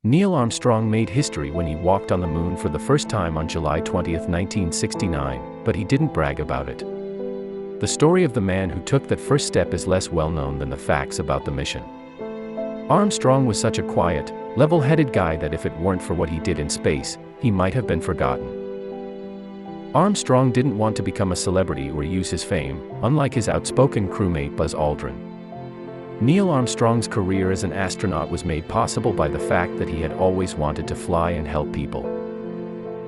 Neil Armstrong made history when he walked on the moon for the first time on July 20, 1969, but he didn't brag about it. The story of the man who took that first step is less well known than the facts about the mission. Armstrong was such a quiet, level-headed guy that if it weren't for what he did in space, he might have been forgotten. Armstrong didn't want to become a celebrity or use his fame, unlike his outspoken crewmate Buzz Aldrin. Neil Armstrong's career as an astronaut was made possible by the fact that he had always wanted to fly and help people.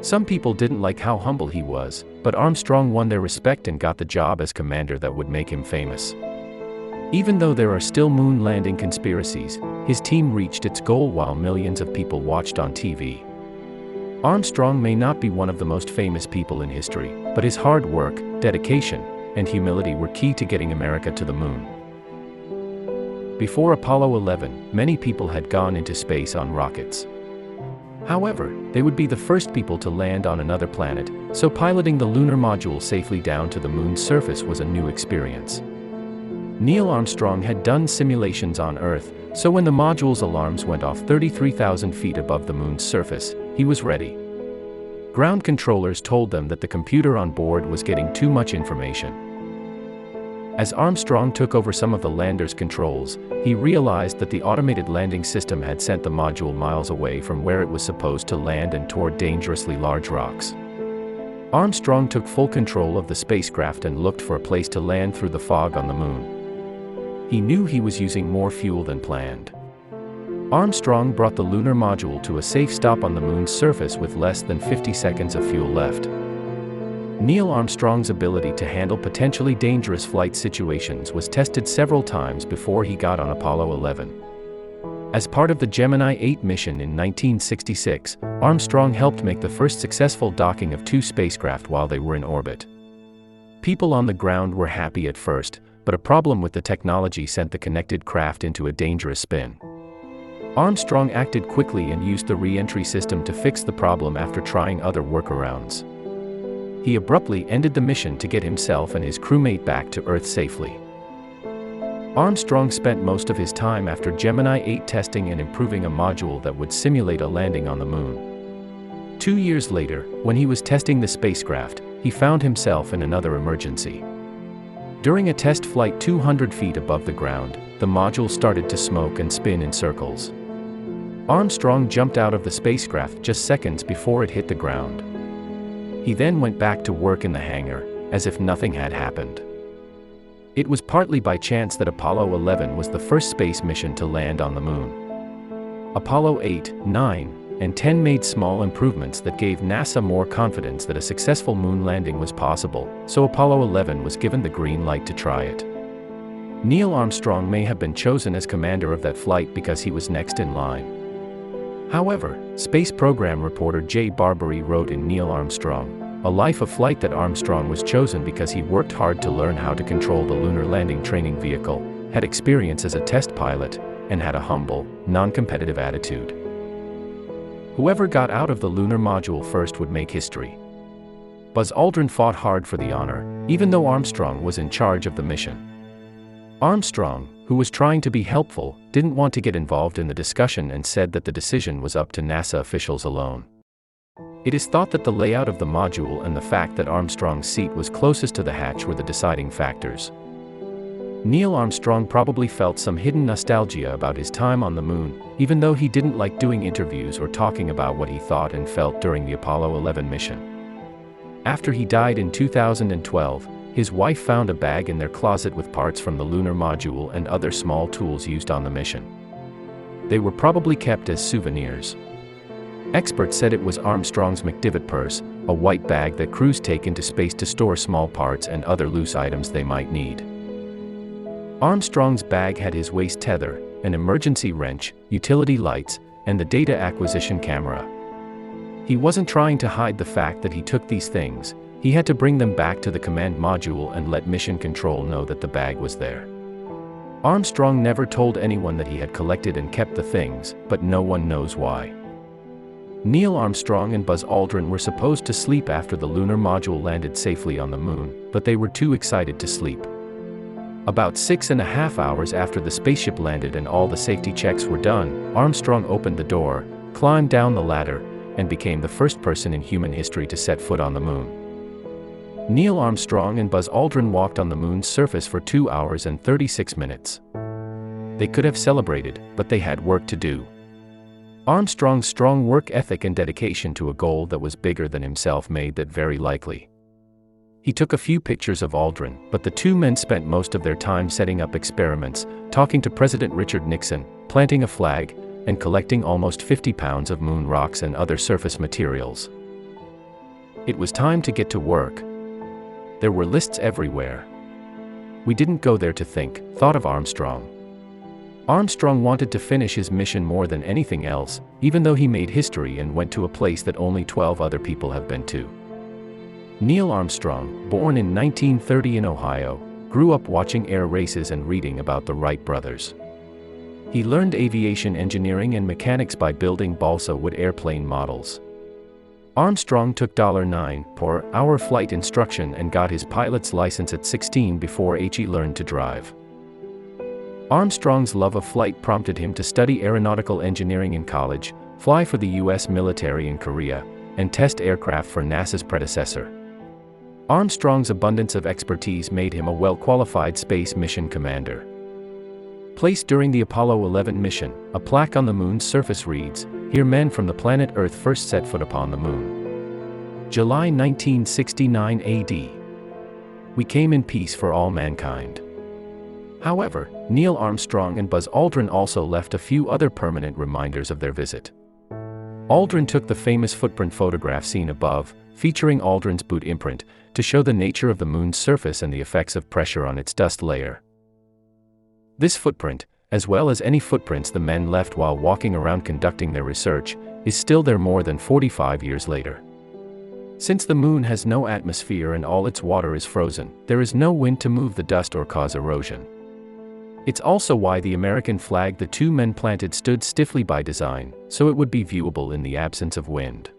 Some people didn't like how humble he was, but Armstrong won their respect and got the job as commander that would make him famous. Even though there are still moon landing conspiracies, his team reached its goal while millions of people watched on TV. Armstrong may not be one of the most famous people in history, but his hard work, dedication, and humility were key to getting America to the moon. Before Apollo 11, many people had gone into space on rockets. However, they would be the first people to land on another planet, so piloting the lunar module safely down to the moon's surface was a new experience. Neil Armstrong had done simulations on Earth, so when the module's alarms went off 33,000 feet above the moon's surface, he was ready. Ground controllers told them that the computer on board was getting too much information. As Armstrong took over some of the lander's controls, he realized that the automated landing system had sent the module miles away from where it was supposed to land and toward dangerously large rocks. Armstrong took full control of the spacecraft and looked for a place to land through the fog on the moon. He knew he was using more fuel than planned. Armstrong brought the lunar module to a safe stop on the moon's surface with less than 50 seconds of fuel left. Neil Armstrong's ability to handle potentially dangerous flight situations was tested several times before he got on Apollo 11. As part of the Gemini 8 mission in 1966, Armstrong helped make the first successful docking of two spacecraft while they were in orbit. People on the ground were happy at first, but a problem with the technology sent the connected craft into a dangerous spin. Armstrong acted quickly and used the re-entry system to fix the problem after trying other workarounds. He abruptly ended the mission to get himself and his crewmate back to Earth safely. Armstrong spent most of his time after Gemini 8 testing and improving a module that would simulate a landing on the moon. 2 years later, when he was testing the spacecraft, he found himself in another emergency. During a test flight 200 feet above the ground, the module started to smoke and spin in circles. Armstrong jumped out of the spacecraft just seconds before it hit the ground. He then went back to work in the hangar, as if nothing had happened. It was partly by chance that Apollo 11 was the first space mission to land on the moon. Apollo 8, 9, and 10 made small improvements that gave NASA more confidence that a successful moon landing was possible, so Apollo 11 was given the green light to try it. Neil Armstrong may have been chosen as commander of that flight because he was next in line. However, space program reporter Jay Barbary wrote in Neil Armstrong, A Life of Flight that Armstrong was chosen because he worked hard to learn how to control the lunar landing training vehicle, had experience as a test pilot, and had a humble, non-competitive attitude. Whoever got out of the lunar module first would make history. Buzz Aldrin fought hard for the honor, even though Armstrong was in charge of the mission. Armstrong, who was trying to be helpful, didn't want to get involved in the discussion and said that the decision was up to NASA officials alone. It is thought that the layout of the module and the fact that Armstrong's seat was closest to the hatch were the deciding factors. Neil Armstrong probably felt some hidden nostalgia about his time on the moon, even though he didn't like doing interviews or talking about what he thought and felt during the Apollo 11 mission. After he died in 2012, his wife found a bag in their closet with parts from the lunar module and other small tools used on the mission. They were probably kept as souvenirs. Experts said it was Armstrong's McDivitt purse, a white bag that crews take into space to store small parts and other loose items they might need. Armstrong's bag had his waist tether, an emergency wrench, utility lights, and the data acquisition camera. He wasn't trying to hide the fact that he took these things. He had to bring them back to the command module and let mission control know that the bag was there. Armstrong never told anyone that he had collected and kept the things, but no one knows why. Neil Armstrong and Buzz Aldrin were supposed to sleep after the lunar module landed safely on the moon, but they were too excited to sleep. About 6.5 hours after the spaceship landed and all the safety checks were done, Armstrong opened the door, climbed down the ladder, and became the first person in human history to set foot on the moon. Neil Armstrong and Buzz Aldrin walked on the moon's surface for 2 hours and 36 minutes. They could have celebrated, but they had work to do. Armstrong's strong work ethic and dedication to a goal that was bigger than himself made that very likely. He took a few pictures of Aldrin, but the two men spent most of their time setting up experiments, talking to President Richard Nixon, planting a flag, and collecting almost 50 pounds of moon rocks and other surface materials. It was time to get to work. There were lists everywhere. We didn't go there to think, thought of Armstrong. Armstrong wanted to finish his mission more than anything else, even though he made history and went to a place that only 12 other people have been to. Neil Armstrong, born in 1930 in Ohio, grew up watching air races and reading about the Wright brothers. He learned aviation engineering and mechanics by building balsa wood airplane models. Armstrong took $9 per hour flight instruction and got his pilot's license at 16 before he learned to drive. Armstrong's love of flight prompted him to study aeronautical engineering in college, fly for the U.S. military in Korea, and test aircraft for NASA's predecessor. Armstrong's abundance of expertise made him a well-qualified space mission commander. Placed during the Apollo 11 mission, a plaque on the moon's surface reads, "Here men from the planet Earth first set foot upon the moon. July 1969 AD. We came in peace for all mankind." However, Neil Armstrong and Buzz Aldrin also left a few other permanent reminders of their visit. Aldrin took the famous footprint photograph seen above, featuring Aldrin's boot imprint, to show the nature of the moon's surface and the effects of pressure on its dust layer. This footprint, as well as any footprints the men left while walking around conducting their research, is still there more than 45 years later. Since the moon has no atmosphere and all its water is frozen, there is no wind to move the dust or cause erosion. It's also why the American flag the two men planted stood stiffly by design, so it would be viewable in the absence of wind.